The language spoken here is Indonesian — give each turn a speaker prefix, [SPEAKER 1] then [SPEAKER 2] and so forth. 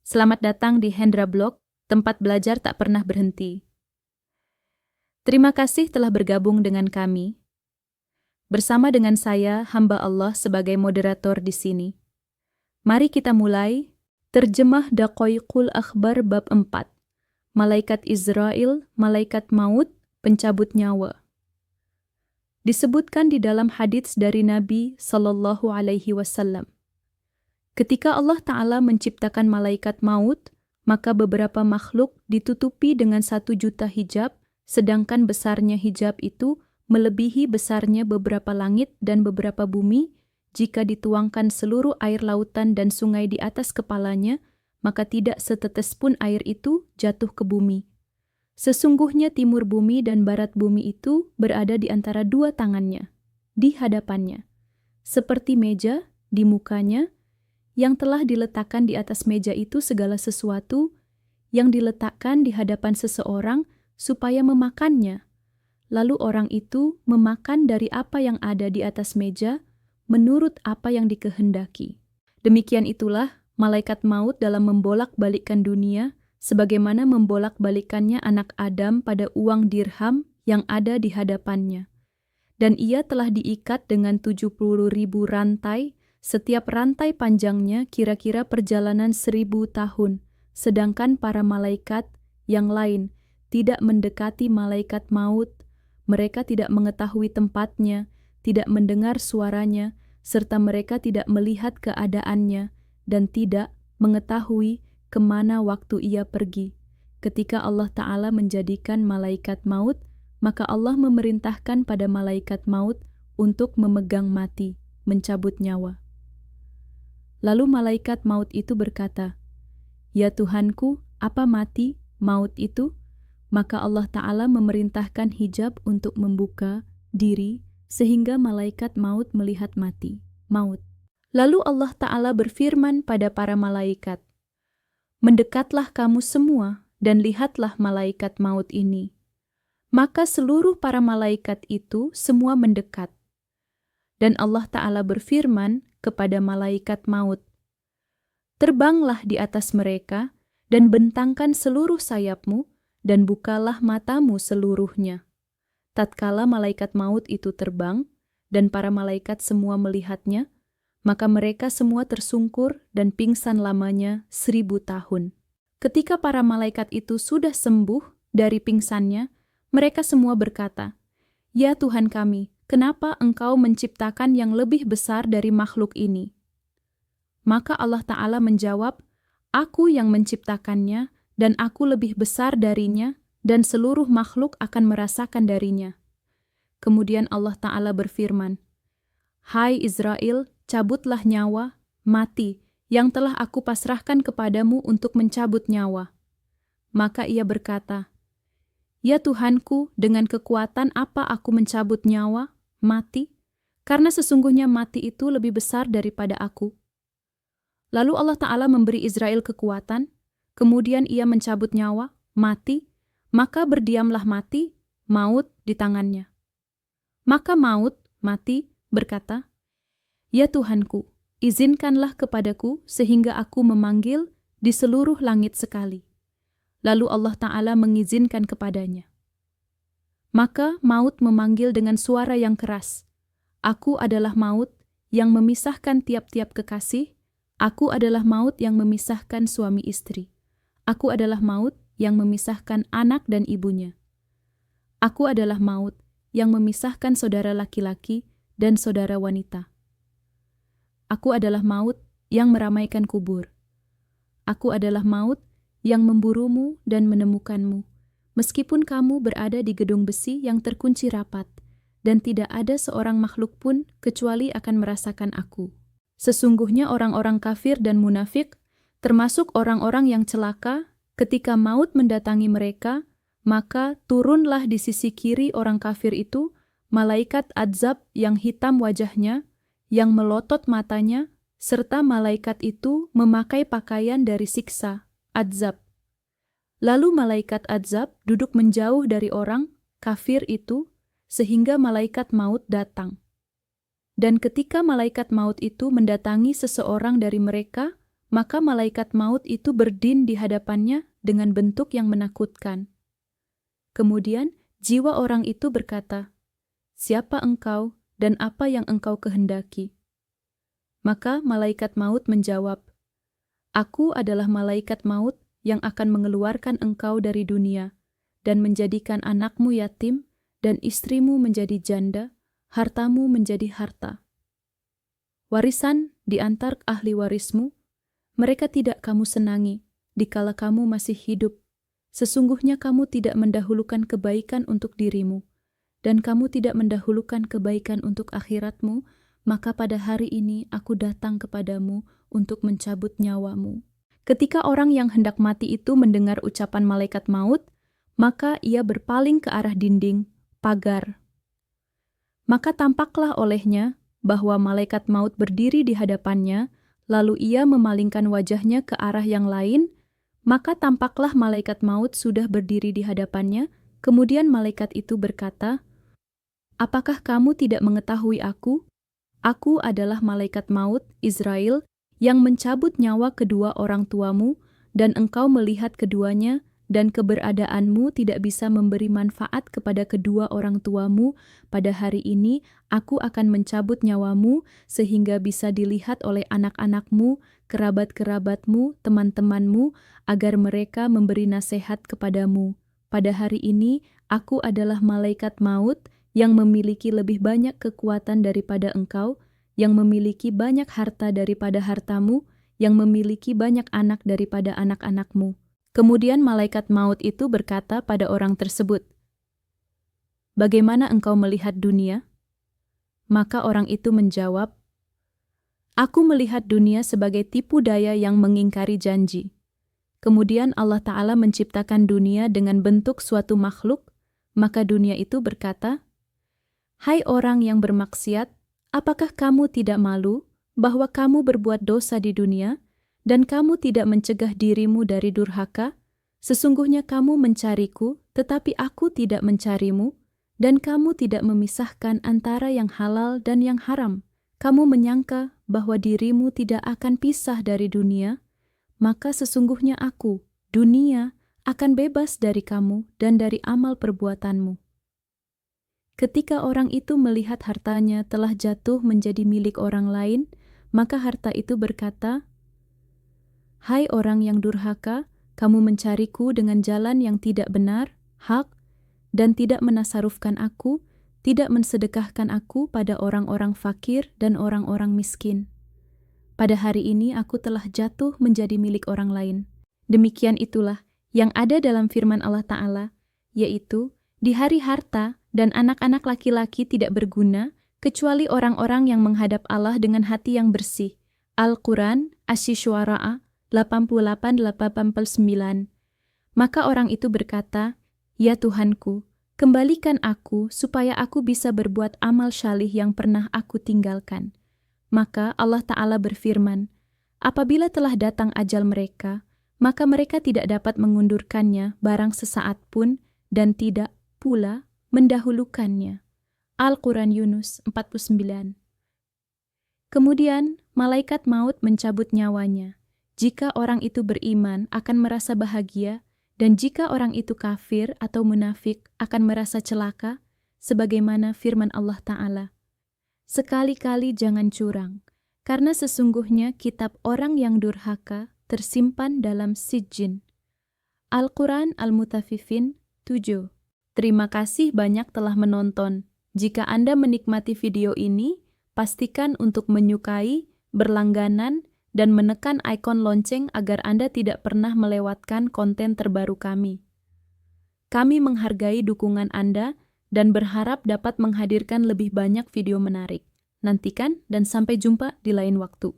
[SPEAKER 1] Selamat datang di Hendra Blog, tempat belajar tak pernah berhenti. Terima kasih telah bergabung dengan kami. Bersama dengan saya, hamba Allah sebagai moderator di sini. Mari kita mulai terjemah Daqaiqul Akhbar bab 4. Malaikat Israel, malaikat maut, pencabut nyawa. Disebutkan di dalam hadits dari Nabi sallallahu alaihi wasallam. Ketika Allah Ta'ala menciptakan malaikat maut, maka beberapa makhluk ditutupi dengan 1 juta hijab, sedangkan besarnya hijab itu melebihi besarnya beberapa langit dan beberapa bumi. Jika dituangkan seluruh air lautan dan sungai di atas kepalanya, maka tidak setetes pun air itu jatuh ke bumi. Sesungguhnya timur bumi dan barat bumi itu berada di antara 2 tangannya, di hadapannya, seperti meja di mukanya, yang telah diletakkan di atas meja itu segala sesuatu yang diletakkan di hadapan seseorang supaya memakannya. Lalu orang itu memakan dari apa yang ada di atas meja menurut apa yang dikehendaki. Demikian itulah malaikat maut dalam membolak-balikkan dunia sebagaimana membolak-balikannya anak Adam pada uang dirham yang ada di hadapannya. Dan ia telah diikat dengan 70.000 rantai. Setiap rantai panjangnya kira-kira perjalanan 1000 tahun, sedangkan para malaikat yang lain tidak mendekati malaikat maut. Mereka tidak mengetahui tempatnya, tidak mendengar suaranya, serta mereka tidak melihat keadaannya, dan tidak mengetahui kemana waktu ia pergi. Ketika Allah Ta'ala menjadikan malaikat maut, maka Allah memerintahkan pada malaikat maut untuk memegang mati, mencabut nyawa. Lalu malaikat maut itu berkata, "Ya Tuhanku, apa mati, maut itu?" Maka Allah Ta'ala memerintahkan hijab untuk membuka diri sehingga malaikat maut melihat mati, maut. Lalu Allah Ta'ala berfirman pada para malaikat, "Mendekatlah kamu semua dan lihatlah malaikat maut ini." Maka seluruh para malaikat itu semua mendekat. Dan Allah Ta'ala berfirman kepada malaikat maut, "Terbanglah di atas mereka dan bentangkan seluruh sayapmu dan bukalah matamu seluruhnya." Tatkala malaikat maut itu terbang dan para malaikat semua melihatnya, maka mereka semua tersungkur dan pingsan lamanya 1000 tahun. Ketika para malaikat itu sudah sembuh dari pingsannya, mereka semua berkata, "Ya Tuhan kami, kenapa Engkau menciptakan yang lebih besar dari makhluk ini?" Maka Allah Ta'ala menjawab, "Aku yang menciptakannya, dan aku lebih besar darinya, dan seluruh makhluk akan merasakan darinya." Kemudian Allah Ta'ala berfirman, "Hai Israel, cabutlah nyawa, mati, yang telah aku pasrahkan kepadamu untuk mencabut nyawa." Maka ia berkata, "Ya Tuhanku, dengan kekuatan apa aku mencabut nyawa, mati? Karena sesungguhnya mati itu lebih besar daripada aku." Lalu Allah Ta'ala memberi Israel kekuatan, kemudian ia mencabut nyawa, mati, maka berdiamlah mati, maut di tangannya. Maka maut, mati, berkata, "Ya Tuhanku, izinkanlah kepadaku sehingga aku memanggil di seluruh langit sekali." Lalu Allah Ta'ala mengizinkan kepadanya. Maka maut memanggil dengan suara yang keras, "Aku adalah maut yang memisahkan tiap-tiap kekasih. Aku adalah maut yang memisahkan suami istri. Aku adalah maut yang memisahkan anak dan ibunya. Aku adalah maut yang memisahkan saudara laki-laki dan saudara wanita. Aku adalah maut yang meramaikan kubur. Aku adalah maut yang memburumu dan menemukanmu, meskipun kamu berada di gedung besi yang terkunci rapat, dan tidak ada seorang makhluk pun kecuali akan merasakan aku. Sesungguhnya orang-orang kafir dan munafik, termasuk orang-orang yang celaka, ketika maut mendatangi mereka, maka turunlah di sisi kiri orang kafir itu malaikat azab yang hitam wajahnya, yang melotot matanya, serta malaikat itu memakai pakaian dari siksa, azab. Lalu malaikat azab duduk menjauh dari orang kafir itu, sehingga malaikat maut datang. Dan ketika malaikat maut itu mendatangi seseorang dari mereka, maka malaikat maut itu berdiri di hadapannya dengan bentuk yang menakutkan. Kemudian jiwa orang itu berkata, "Siapa engkau dan apa yang engkau kehendaki?" Maka malaikat maut menjawab, "Aku adalah malaikat maut yang akan mengeluarkan engkau dari dunia dan menjadikan anakmu yatim dan istrimu menjadi janda, hartamu menjadi harta. Warisan diantar ahli warismu, mereka tidak kamu senangi dikala kamu masih hidup. Sesungguhnya kamu tidak mendahulukan kebaikan untuk dirimu, dan kamu tidak mendahulukan kebaikan untuk akhiratmu, maka pada hari ini aku datang kepadamu untuk mencabut nyawamu." Ketika orang yang hendak mati itu mendengar ucapan malaikat maut, maka ia berpaling ke arah dinding, pagar. Maka tampaklah olehnya bahwa malaikat maut berdiri di hadapannya, lalu ia memalingkan wajahnya ke arah yang lain, maka tampaklah malaikat maut sudah berdiri di hadapannya. Kemudian malaikat itu berkata, "Apakah kamu tidak mengetahui aku? Aku adalah malaikat maut, Israel, yang mencabut nyawa kedua orang tuamu, dan engkau melihat keduanya, dan keberadaanmu tidak bisa memberi manfaat kepada kedua orang tuamu. Pada hari ini, aku akan mencabut nyawamu, sehingga bisa dilihat oleh anak-anakmu, kerabat-kerabatmu, teman-temanmu, agar mereka memberi nasihat kepadamu. Pada hari ini, aku adalah malaikat maut yang memiliki lebih banyak kekuatan daripada engkau, yang memiliki banyak harta daripada hartamu, yang memiliki banyak anak daripada anak-anakmu." Kemudian malaikat maut itu berkata pada orang tersebut, "Bagaimana engkau melihat dunia?" Maka orang itu menjawab, "Aku melihat dunia sebagai tipu daya yang mengingkari janji." Kemudian Allah Ta'ala menciptakan dunia dengan bentuk suatu makhluk, maka dunia itu berkata, "Hai orang yang bermaksiat, apakah kamu tidak malu bahwa kamu berbuat dosa di dunia, dan kamu tidak mencegah dirimu dari durhaka? Sesungguhnya kamu mencariku, tetapi aku tidak mencarimu, dan kamu tidak memisahkan antara yang halal dan yang haram. Kamu menyangka bahwa dirimu tidak akan pisah dari dunia, maka sesungguhnya aku, dunia, akan bebas dari kamu dan dari amal perbuatanmu." Ketika orang itu melihat hartanya telah jatuh menjadi milik orang lain, maka harta itu berkata, "Hai orang yang durhaka, kamu mencariku dengan jalan yang tidak benar, hak, dan tidak menasarufkan aku, tidak mensedekahkan aku pada orang-orang fakir dan orang-orang miskin. Pada hari ini aku telah jatuh menjadi milik orang lain." Demikian itulah yang ada dalam firman Allah Ta'ala, yaitu, di hari harta dan anak-anak laki-laki tidak berguna, kecuali orang-orang yang menghadap Allah dengan hati yang bersih. Al-Quran, Asy-Syu'ara 88-89. Maka orang itu berkata, "Ya Tuhanku, kembalikan aku supaya aku bisa berbuat amal syalih yang pernah aku tinggalkan." Maka Allah Ta'ala berfirman, "Apabila telah datang ajal mereka, maka mereka tidak dapat mengundurkannya barang sesaat pun, dan tidak pula mendahulukannya." Al-Quran Yunus 49. Kemudian malaikat maut mencabut nyawanya. Jika orang itu beriman akan merasa bahagia, dan jika orang itu kafir atau munafik akan merasa celaka, sebagaimana firman Allah Ta'ala, "Sekali-kali jangan curang, karena sesungguhnya kitab orang yang durhaka tersimpan dalam sijjin." Al-Quran Al-Mutaffifin 7. Terima kasih banyak telah menonton. Jika Anda menikmati video ini, pastikan untuk menyukai, berlangganan, dan menekan ikon lonceng agar Anda tidak pernah melewatkan konten terbaru kami. Kami menghargai dukungan Anda dan berharap dapat menghadirkan lebih banyak video menarik. Nantikan dan sampai jumpa di lain waktu.